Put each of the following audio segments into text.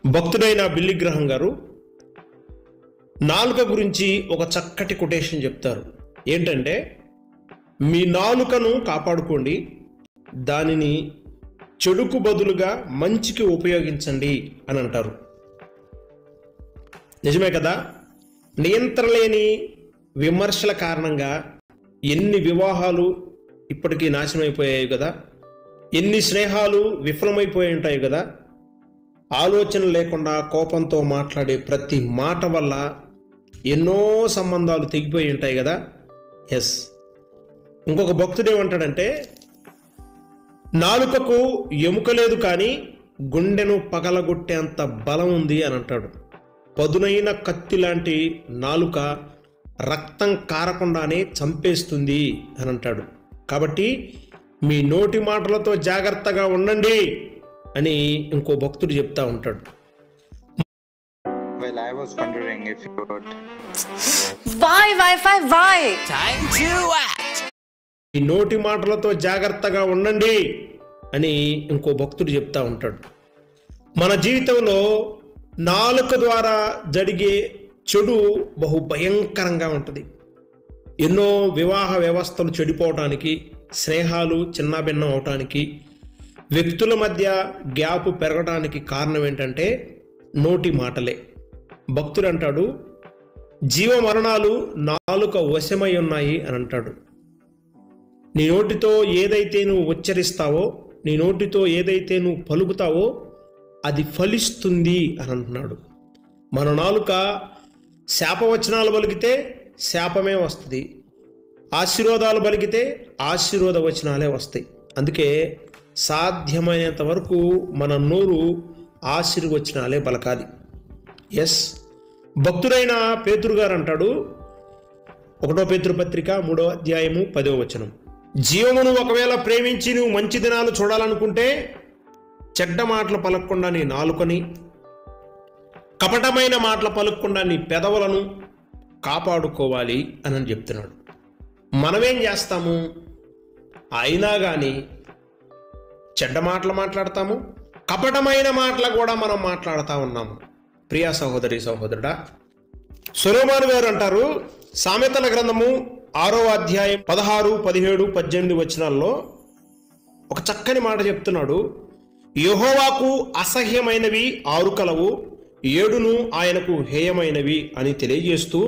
భక్తుడైన బిల్లీ గ్రహం గారు నాలుక గురించి ఒక చక్కటి కొటేషన్ చెప్తారు. ఏంటంటే, మీ నాలుకను కాపాడుకోండి, దానిని చెడుకు బదులుగా మంచికి ఉపయోగించండి అని అంటారు. నిజమే కదా? నియంత్రలేని విమర్శల కారణంగా ఎన్ని వివాహాలు ఇప్పటికీ నాశనం అయిపోయాయి కదా, ఎన్ని స్నేహాలు విఫలమైపోయి ఉంటాయి కదా. ఆలోచన లేకుండా కోపంతో మాట్లాడే ప్రతి మాట వల్ల ఎన్నో సంబంధాలు తెగిపోయి ఉంటాయి కదా. ఎస్, ఇంకొక భక్తుడు ఏమంటాడంటే, నాలుకకు ఎముక లేదు కానీ గుండెను పగలగొట్టేంత బలం ఉంది అని అంటాడు. పదునైన కత్తి లాంటి నాలుక రక్తం కారకుండానే చంపేస్తుంది అని అంటాడు. కాబట్టి మీ నోటి మాటలతో జాగ్రత్తగా ఉండండి అని ఇంకో భక్తుడు చెప్తా ఉంటాడు. Well, I was wondering if you would. Why? Time to act. మీ నోటి మాటలతో జాగ్రత్తగా ఉండండి అని ఇంకో భక్తుడు చెప్తా ఉంటాడు. మన జీవితంలో నాలుక ద్వారా జరిగే చెడు బహు భయంకరంగా ఉంటుంది. ఎన్నో వివాహ వ్యవస్థలు చెడిపోవటానికి, స్నేహాలు చిన్నాభిన్నం అవటానికి, వ్యక్తుల మధ్య గ్యాప్ పెరగడానికి కారణం ఏంటంటే నోటి మాటలే. భక్తుడు అంటాడు, జీవ మరణాలు నాలుక వశమై ఉన్నాయి అని అంటాడు. నీ నోటితో ఏదైతే నువ్వు ఉచ్చరిస్తావో, నీ నోటితో ఏదైతే నువ్వు పలుకుతావో అది ఫలిస్తుంది అని అంటున్నాడు. మన నాలుక శాపవచనాలు పలికితే శాపమే వస్తుంది, ఆశీర్వాదాలు పలికితే ఆశీర్వాద వచనాలే వస్తాయి. అందుకే సాధ్యమైనంత వరకు మన నోరు ఆశీర్వచనాలే పలకాలి. ఎస్, భక్తుడైన పేతురు గారు అంటాడు, 1 పేతురు పత్రిక 3వ అధ్యాయము 10వ వచనం, జీవమును ఒకవేళ ప్రేమించి నువ్వు మంచి దినాలు చూడాలనుకుంటే చెడ్డ మాటలు పలకకుండా నీ నాలుకని, కపటమైన మాటలు పలకకుండా నీ పెదవులను కాపాడుకోవాలి అని చెప్తున్నాడు. మనమేం చేస్తాము? అయినా కానీ చెడ్డ మాటలు మాట్లాడతాము, కపటమైన మాటలు కూడా మనం మాట్లాడుతూ ఉన్నాము. ప్రియా సహోదరి సహోదరుడా, సొలొమోను గారు అంటారు, సామెతల గ్రంథము 6వ అధ్యాయం 16, 17, 18 వచనాల్లో ఒక చక్కని మాట చెప్తున్నాడు. యెహోవాకు అసహ్యమైనవి 6 కలవు, 7 ఆయనకు హేయమైనవి అని తెలియజేస్తూ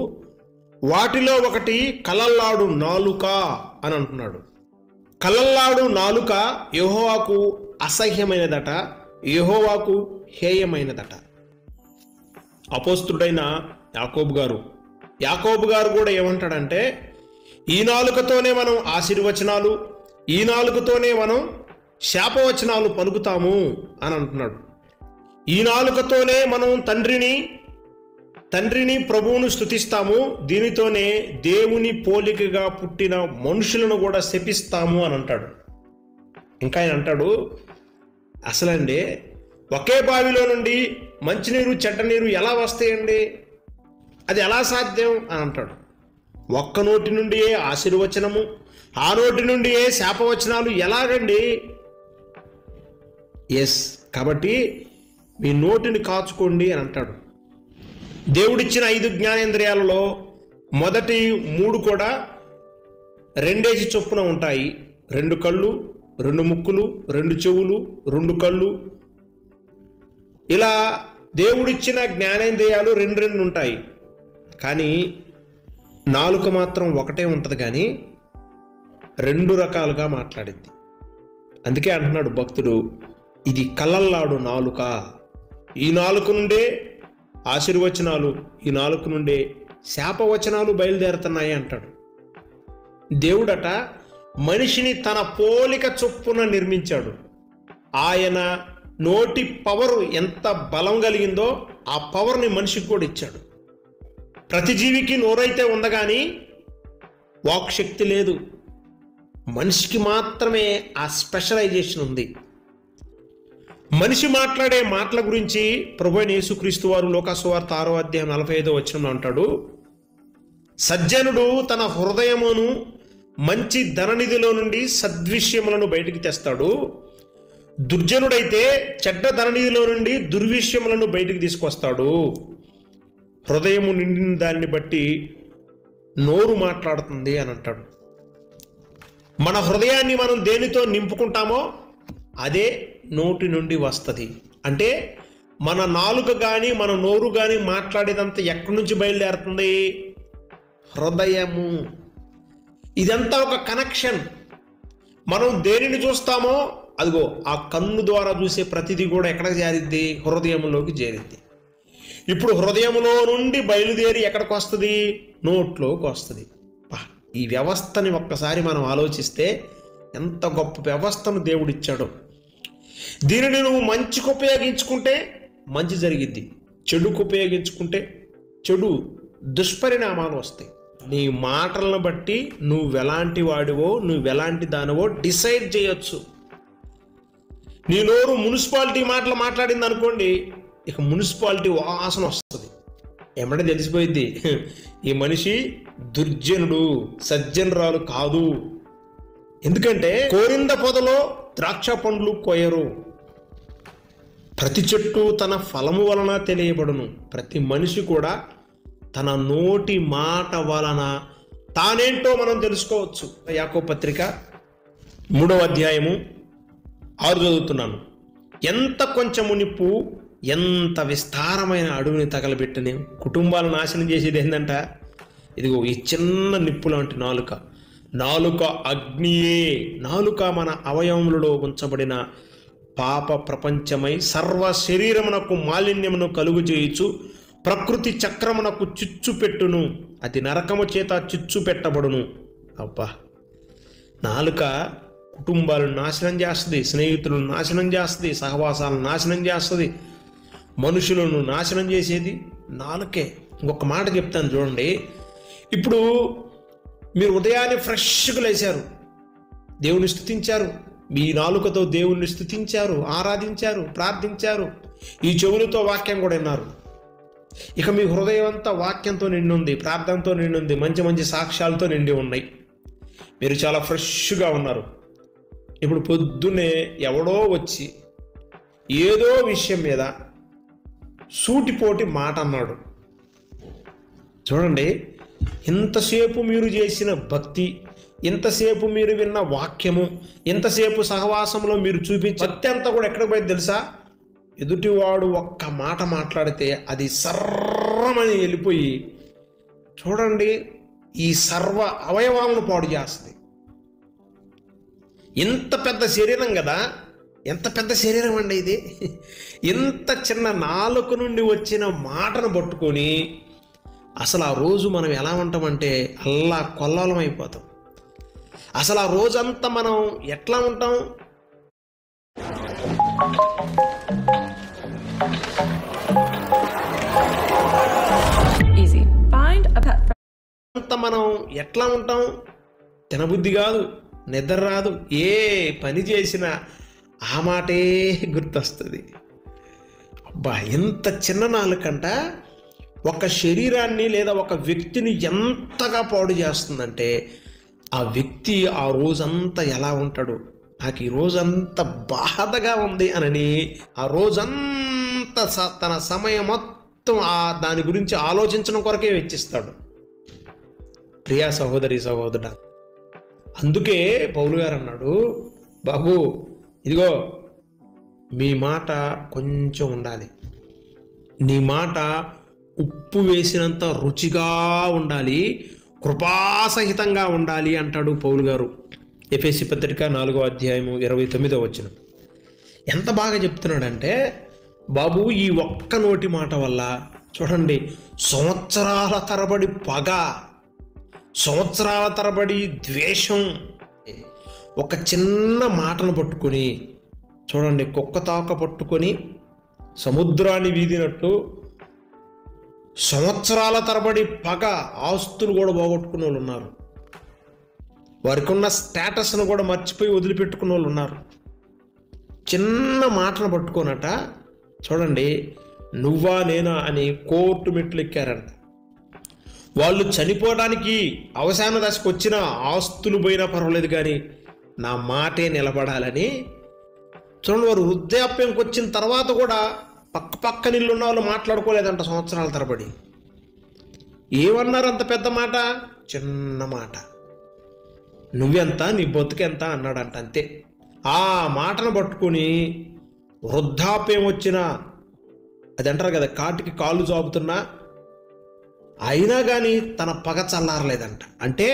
వాటిలో ఒకటి కలల్లాడు నాలుక అని అంటున్నాడు. కలల్లాడు నాలుక యెహోవాకు అసహ్యమైనదట, యెహోవాకు హేయమైనదట. అపోస్తుడైన యాకోబు గారు కూడా ఏమంటాడంటే, ఈ నాలుకతోనే మనం ఆశీర్వచనాలు, ఈ నాలుకతోనే మనం శాపవచనాలు పలుకుతాము అని అంటున్నాడు. ఈ నాలుకతోనే మనం తండ్రిని ప్రభువును స్తుతిస్తాము, దీనితోనే దేవుని పోలికగా పుట్టిన మనుషులను కూడా శపిస్తాము అని అంటాడు. ఇంకా ఆయన అంటాడు, అసలండి ఒకే బావిలో నుండి మంచినీరు చెడ్డ నీరు ఎలా వస్తాయండి? అది ఎలా సాధ్యం అని అంటాడు. ఒక్క నోటి నుండియే ఆశీర్వచనము, ఆ నోటి నుండియే శాపవచనాలు ఎలాగండి? ఎస్, కాబట్టి మీ నోటిని కాచుకోండి అని అంటాడు. దేవుడిచ్చిన 5 జ్ఞానేంద్రియాలలో మొదటి 3 కూడా 2 చొప్పున ఉంటాయి. 2 కళ్ళు, 2 ముక్కులు, 2 చెవులు, 2 కళ్ళు, ఇలా దేవుడిచ్చిన జ్ఞానేంద్రియాలు 2 ఉంటాయి. కానీ నాలుక మాత్రం ఒకటే ఉంటుంది, కానీ 2 రకాలుగా మాట్లాడింది. అందుకే అంటున్నాడు భక్తుడు, ఇది కలల్లాడు నాలుక. ఈ నాలుక నుండే ఆశీర్వచనాలు, ఈ నాలుక నుండే శాపవచనాలు బయలుదేరుతున్నాయి అంటాడు. దేవుడట మనిషిని తన పోలిక చొప్పున నిర్మించాడు. ఆయన నోటి పవర్ ఎంత బలం కలిగిందో ఆ పవర్ని మనిషికి కూడా ఇచ్చాడు. ప్రతి జీవికి నోరైతే ఉందగాని వాక్శక్తి లేదు. మనిషికి మాత్రమే ఆ స్పెషలైజేషన్ ఉంది. మనిషి మాట్లాడే మాటల గురించి ప్రభువైన యేసుక్రీస్తు వారు లోకాసువార్త 6వ అధ్యాయం 45వ వచనంలో అంటాడు, సజ్జనుడు తన హృదయమును మంచి ధననిధిలో నుండి సద్విషయములను బయటికి తెస్తాడు, దుర్జనుడైతే చెడ్డ ధననిధిలో నుండి దుర్విషయములను బయటికి తీసుకొస్తాడు. హృదయము నిండిన దాన్ని బట్టి నోరు మాట్లాడుతుంది అని అంటాడు. మన హృదయాన్ని మనం దేనితో నింపుకుంటామో అదే నోటి నుండి వస్తుంది. అంటే మన నాలుక కానీ మన నోరు కానీ మాట్లాడేదంతా ఎక్కడి నుంచి బయలుదేరుతుంది? హృదయము. ఇదంతా ఒక కనెక్షన్. మనం దేనిని చూస్తామో అదిగో ఆ కన్ను ద్వారా చూసే ప్రతిదీ కూడా ఎక్కడికి చేరిద్ది? హృదయంలోకి చేరిద్ది. ఇప్పుడు హృదయంలో నుండి బయలుదేరి ఎక్కడికి వస్తుంది? నోట్లోకి వస్తుంది. ఈ వ్యవస్థని ఒక్కసారి మనం ఆలోచిస్తే ఎంత గొప్ప వ్యవస్థను దేవుడు ఇచ్చాడో. దీనిని నువ్వు మంచికి ఉపయోగించుకుంటే మంచి జరిగిద్ది, చెడుకు ఉపయోగించుకుంటే చెడు దుష్పరిణామాలు వస్తాయి. నీ మాటలను బట్టి నువ్వెలాంటి వాడివో నువ్వెలాంటి దానివో డిసైడ్ చేయొచ్చు. నీ నోరు మున్సిపాలిటీ మాటలు మాట్లాడింది అనుకోండి, ఇక మున్సిపాలిటీ వాసన వస్తుంది. ఏమంటే తెలిసిపోయింది ఈ మనిషి దుర్జనుడు, సజ్జనరాలు కాదు. ఎందుకంటే కోరింద పొదలో ద్రాక్ష పండ్లు కోయరు. ప్రతి చెట్టు తన ఫలము వలన తెలియబడును. ప్రతి మనిషి కూడా తన నోటి మాట వలన తానేంటో మనం తెలుసుకోవచ్చు. యాకోబు పత్రిక 3వ అధ్యాయము 6 చదువుతున్నాను. ఎంత కొంచెము నిప్పు ఎంత విస్తారమైన అడవిని తగలబెట్టని కుటుంబాలను నాశనం చేసేది ఏంటంట? ఇదిగో ఈ చిన్న నిప్పు లాంటి నాలుక. నాలుక అగ్నియే. నాలుక మన అవయవములలో ఉంచబడిన పాప ప్రపంచమై సర్వ శరీరమునకు మాలిన్యమును కలుగు చేయొచ్చు. ప్రకృతి చక్రమునకు చిచ్చు పెట్టును. అది నరకము చేత చిచ్చు పెట్టబడును. అబ్బా, నాలుక కుటుంబాలను నాశనం చేస్తుంది, స్నేహితులను నాశనం చేస్తుంది, సహవాసాలను నాశనం చేస్తుంది, మనుషులను నాశనం చేసేది నాలుకే. ఇంకొక మాట చెప్తాను చూడండి. ఇప్పుడు మీరు ఉదయాన్నే ఫ్రెష్గా లేచారు, దేవుని స్తుతించారు, మీ నాలుకతో దేవుణ్ణి స్తుతించారు, ఆరాధించారు, ప్రార్థించారు, ఈ చెవులతో వాక్యం కూడా విన్నారు. ఇక మీ హృదయం అంతా వాక్యంతో నిండి ఉంది, ప్రార్థనతో నిండి ఉంది, మంచి మంచి సాక్ష్యాలతో నిండి ఉన్నాయి. మీరు చాలా ఫ్రెష్గా ఉన్నారు. ఇప్పుడు పొద్దున్నే ఎవడో వచ్చి ఏదో విషయం మీద సూటిపోటి మాట అన్నాడు. చూడండి, ఇంతసేపు మీరు చేసిన భక్తి, ఇంతసేపు మీరు విన్న వాక్యము, ఇంతసేపు సహవాసంలో మీరు చూపించే భక్తి అంతా కూడా ఎక్కడికి పోయింది తెలుసా? ఎదుటివాడు ఒక్క మాట మాట్లాడితే అది సర్రమని వెళ్ళిపోయి చూడండి ఈ సర్వ అవయవాలను పాడు చేస్తుంది. ఇంత పెద్ద శరీరం కదా, ఎంత పెద్ద శరీరం అండి ఇది. ఇంత చిన్న నాలుక నుండి వచ్చిన మాటను పట్టుకొని అసలు ఆ రోజు మనం ఎలా ఉంటామంటే అల్లా కొల్లాలం అయిపోతాం. అసలు ఆ రోజంతా మనం ఎట్లా ఉంటాం? Easy. Find a pet friend. అంత మనం ఎట్లా ఉంటాం? తినబుద్ధి కాదు, నిద్ర రాదు, ఏ పని చేసినా ఆ మాటే గుర్తొస్తుంది. అబ్బా, ఎంత చిన్న నాలుకంట ఒక శరీరాన్ని లేదా ఒక వ్యక్తిని ఎంతగా పాడు చేస్తుందంటే ఆ వ్యక్తి ఆ రోజంతా ఎలా ఉంటాడు? నాకు ఈ రోజంతా బాధగా ఉంది అని ఆ రోజంతా తన సమయం మొత్తం దాని గురించి ఆలోచించడం కొరకే వెచ్చిస్తాడు. ప్రియా సహోదరి సహోదరుడా, అందుకే పౌలు గారు అన్నాడు, బాబు ఇదిగో మీ మాట కొంచెం ఉండాలి, నీ మాట ఉప్పు వేసినంత రుచిగా ఉండాలి, కృపాసహితంగా ఉండాలి అంటాడు పౌలు గారు. ఎఫెసీ పత్రిక 4వ అధ్యాయము 29వ వచనం. ఎంత బాగా చెప్తున్నాడంటే, బాబు ఈ ఒక్క నోటి మాట వల్ల చూడండి సంవత్సరాల తరబడి పగ, సంవత్సరాల తరబడి ద్వేషం, ఒక చిన్న మాటను పట్టుకొని చూడండి కుక్క తాక పట్టుకొని సముద్రాన్ని వీధినట్టు సంవత్సరాల తరబడి పగ, ఆస్తులు కూడా పోగొట్టుకున్న వాళ్ళు ఉన్నారు. వారికి ఉన్న స్టేటస్ను కూడా మర్చిపోయి వదిలిపెట్టుకున్న వాళ్ళు ఉన్నారు. చిన్న మాటను పట్టుకోనట చూడండి నువ్వా నేనా అని కోర్టు మెట్లు ఎక్కారంట. వాళ్ళు చనిపోవడానికి అవసాన దశకు వచ్చిన ఆస్తులు పోయినా పర్వాలేదు కానీ నా మాటే నిలబడాలని చూడండి, వారు వృద్ధాప్యంకి వచ్చిన తర్వాత కూడా పక్క నీళ్ళు ఉన్న వాళ్ళు మాట్లాడుకోలేదంట సంవత్సరాల తరబడి. ఏమన్నారు అంత పెద్ద మాట? చిన్న మాట, నువ్వెంత నీ బతుకెంత అన్నాడంట, అంతే. ఆ మాటను పట్టుకుని వృద్ధాప్యం వచ్చిన, అది అంటారు కదా, కాటికి కాళ్ళు చాపుతున్నా అయినా కానీ తన పగ చల్లారలేదంట. అంటే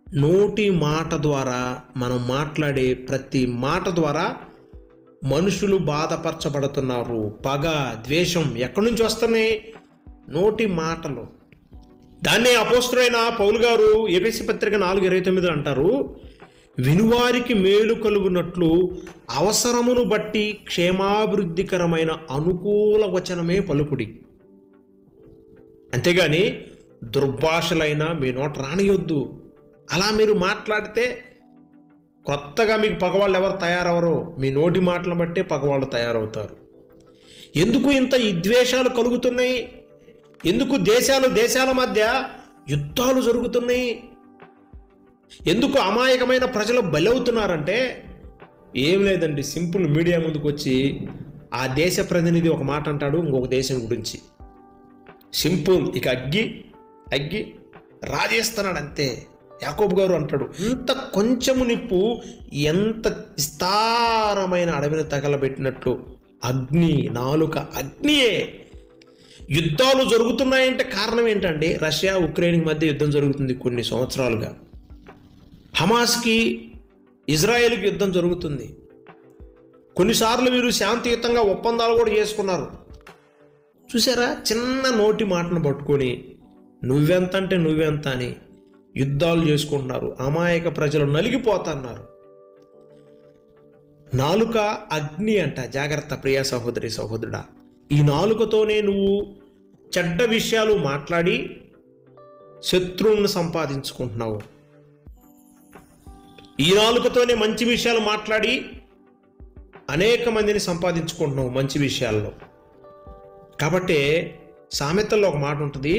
నోటి మాట ద్వారా, మనం మాట్లాడే ప్రతి మాట ద్వారా మనుషులు బాధపరచబడుతున్నారు. పగ, ద్వేషం ఎక్కడి నుంచి వస్తున్నాయి? నోటి మాటలు. దాన్నే అపోస్తలుడైన పౌలు గారు ఎఫెసీ పత్రిక 4:29 అంటారు, వినువారికి మేలు కలుగునట్లు అవసరమును బట్టి క్షేమాభివృద్ధికరమైన అనుకూల వచనమే పలుకుడి. అంతేగాని దుర్భాషలైనా మీ నోట రానియొద్దు. అలా మీరు మాట్లాడితే కొత్తగా మీకు పగవాళ్ళు ఎవరు తయారవరో, మీ నోటి మాటలను బట్టే పగవాళ్ళు తయారవుతారు. ఎందుకు ఇంత ఈ ద్వేషాలు కలుగుతున్నాయి? ఎందుకు దేశాల మధ్య యుద్ధాలు జరుగుతున్నాయి? ఎందుకు అమాయకమైన ప్రజలు బలవుతున్నారంటే ఏం లేదండి, సింపుల్. మీడియా ముందుకు వచ్చి ఆ దేశ ప్రతినిధి ఒక మాట అంటాడు ఇంకొక దేశం గురించి, సింపుల్. ఇక అగ్గి రాజేస్తున్నాడు అంతే. యాకోబు గారు అంటాడు, ఇంత కొంచెము నిప్పు ఎంత విస్తారమైన అడవిని తగలబెట్టినట్లు అగ్ని, నాలుక అగ్నియే. యుద్ధాలు జరుగుతున్నాయంటే కారణం ఏంటండి? రష్యా ఉక్రెయిన్ మధ్య యుద్ధం జరుగుతుంది కొన్ని సంవత్సరాలుగా. హమాస్కి ఇజ్రాయెల్కి యుద్ధం జరుగుతుంది. కొన్నిసార్లు వీరు శాంతియుతంగా ఒప్పందాలు కూడా చేసుకున్నారు. చూసారా, చిన్న నోటి మాటను పట్టుకొని నువ్వెంత అంటే నువ్వెంత అని యుద్ధాలు చేసుకుంటున్నారు. అమాయక ప్రజలు నలిగిపోతున్నారు. నాలుక అగ్ని అంట. జాగ్రత్త ప్రియ సహోదరి సహోదరుడా. ఈ నాలుకతోనే నువ్వు చెడ్డ విషయాలు మాట్లాడి శత్రువులను సంపాదించుకుంటున్నావు. ఈ నాలుకతోనే మంచి విషయాలు మాట్లాడి అనేక మందిని సంపాదించుకుంటున్నావు మంచి విషయాల్లో. కాబట్టి సామెతల్లో ఒక మాట ఉంటుంది,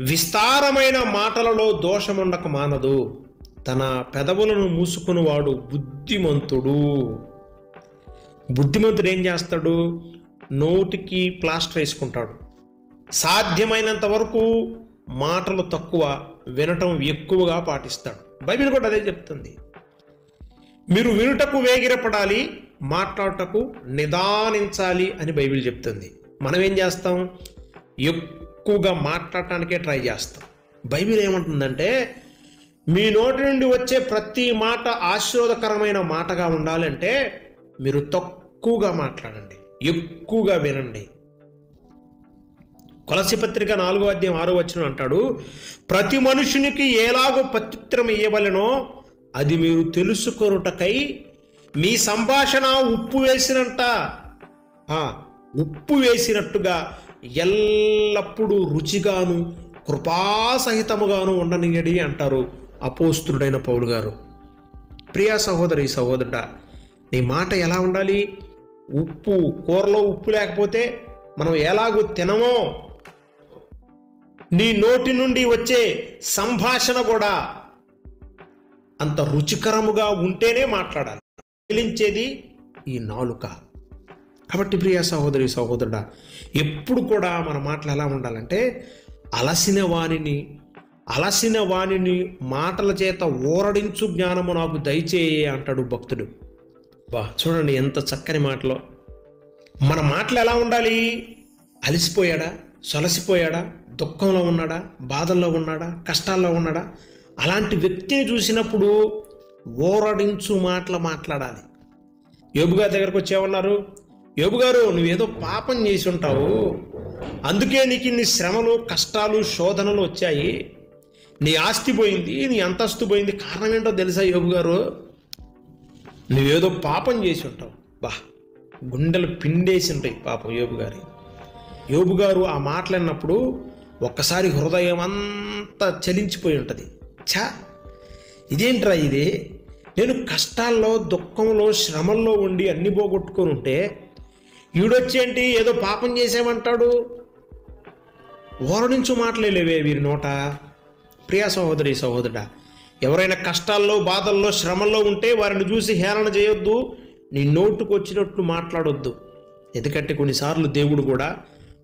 విస్తారమైన మాటలలో దోషముండక మానదు, తన పెదవులను మూసుకునివాడు బుద్ధిమంతుడు. బుద్ధిమంతుడు ఏం చేస్తాడు? నోటికి ప్లాస్టర్ వేసుకుంటాడు. సాధ్యమైనంత వరకు మాటలు తక్కువ, వినటం ఎక్కువగా పాటిస్తాడు. బైబిల్ కూడా అదే చెప్తుంది. మీరు వినుటకు వేగిరపడాలి, మాట్లాడటకు నిదానించాలి అని బైబిల్ చెప్తుంది. మనం ఏం చేస్తాం? ఎక్కువగా మాట్లాడటానికే ట్రై చేస్తాం. బైబిల్ ఏమంటుందంటే మీ నోటి నుండి వచ్చే ప్రతి మాట ఆశీర్వాదకరమైన మాటగా ఉండాలంటే మీరు తక్కువగా మాట్లాడండి, ఎక్కువగా వినండి. కొలస్సీ పత్రిక 4:6 అంటాడు, ప్రతి మనుషునికి ఎలాగో ప్రత్యుత్తరం ఇయ్యవలెనో అది మీరు తెలుసుకొనుటకై మీ సంభాషణ ఉప్పు వేసినట్టుగా ఎల్లప్పుడూ రుచిగాను కృపాసహితముగాను ఉండనియడి అంటారు అపోస్తలుడైన పౌలు గారు. ప్రియా సహోదరి సహోదరుడా, నీ మాట ఎలా ఉండాలి? ఉప్పు, కూరలో ఉప్పు లేకపోతే మనం ఎలాగూ తినమో, నీ నోటి నుండి వచ్చే సంభాషణ కూడా అంత రుచికరముగా ఉంటేనే మాట్లాడాలి. తెలించేది ఈ నాలుక. కాబట్టి ప్రియ సహోదరి సహోదరుడా, ఎప్పుడు కూడా మన మాటలు ఎలా ఉండాలంటే అలసిన వాణిని మాటల చేత ఓరడించు జ్ఞానము నాకు దయచేయే అంటాడు భక్తుడు. చూడండి ఎంత చక్కని మాటలో. మన మాటలు ఎలా ఉండాలి? అలసిపోయాడా, సొలసిపోయాడా, దుఃఖంలో ఉన్నాడా, బాధల్లో ఉన్నాడా, కష్టాల్లో ఉన్నాడా, అలాంటి వ్యక్తిని చూసినప్పుడు ఓరడించు మాటలు మాట్లాడాలి. యోబు గారి దగ్గరకు వచ్చేమన్నారు, యోబు గారు నువ్వేదో పాపం చేసి ఉంటావు, అందుకే నీకు ఇన్ని శ్రమలు, కష్టాలు, శోధనలు వచ్చాయి, నీ ఆస్తి పోయింది, నీ అంతస్తు పోయింది. కారణం ఏంటో తెలుసా యోబు గారు? నువ్వేదో పాపం చేసి ఉంటావు. గుండెలు పిండేసి ఉంటాయి పాపం యోబు గారు ఆ మాట్లాడినప్పుడు ఒక్కసారి హృదయం అంతా చలించిపోయి ఉంటుంది. ఇదేంట్రా ఇది, నేను కష్టాల్లో, దుఃఖంలో, శ్రమల్లో ఉండి అన్ని పోగొట్టుకొని ఉంటే ఈడొచ్చేంటి ఏదో పాపం చేసామంటాడు. ఓరడించు మాటలేవే వీరి నోట. ప్రియా సహోదరి సహోదరుడా, ఎవరైనా కష్టాల్లో, బాధల్లో, శ్రమల్లో ఉంటే వారిని చూసి హేళన చేయొద్దు, నీ నోటుకు వచ్చినట్లు మాట్లాడొద్దు. ఎందుకంటే కొన్నిసార్లు దేవుడు కూడా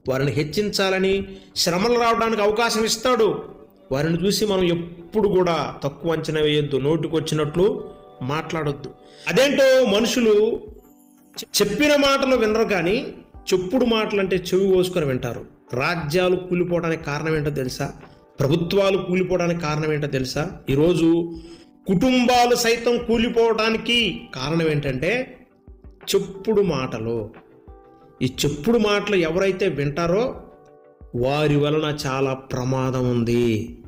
వారిని హెచ్చించాలని, శ్రమలు రావడానికి అవకాశం ఇస్తాడు. వారిని చూసి మనం ఎప్పుడు కూడా తక్కువ అంచనా వేయొద్దు, నోటుకు వచ్చినట్లు మాట్లాడొద్దు. అదేంటో మనుషులు చెప్పిన మాటలు వినరు, కానీ చెప్పుడు మాటలు అంటే చెవి కోసుకొని వింటారు. రాజ్యాలు కూలిపోవడానికి కారణం ఏంటో తెలుసా? ప్రభుత్వాలు కూలిపోవడానికి కారణం ఏంటో తెలుసా? ఈరోజు కుటుంబాలు సైతం కూలిపోవడానికి కారణం ఏంటంటే చెప్పుడు మాటలు. ఈ చెప్పుడు మాటలు ఎవరైతే వింటారో వారి వలన చాలా ప్రమాదం ఉంది.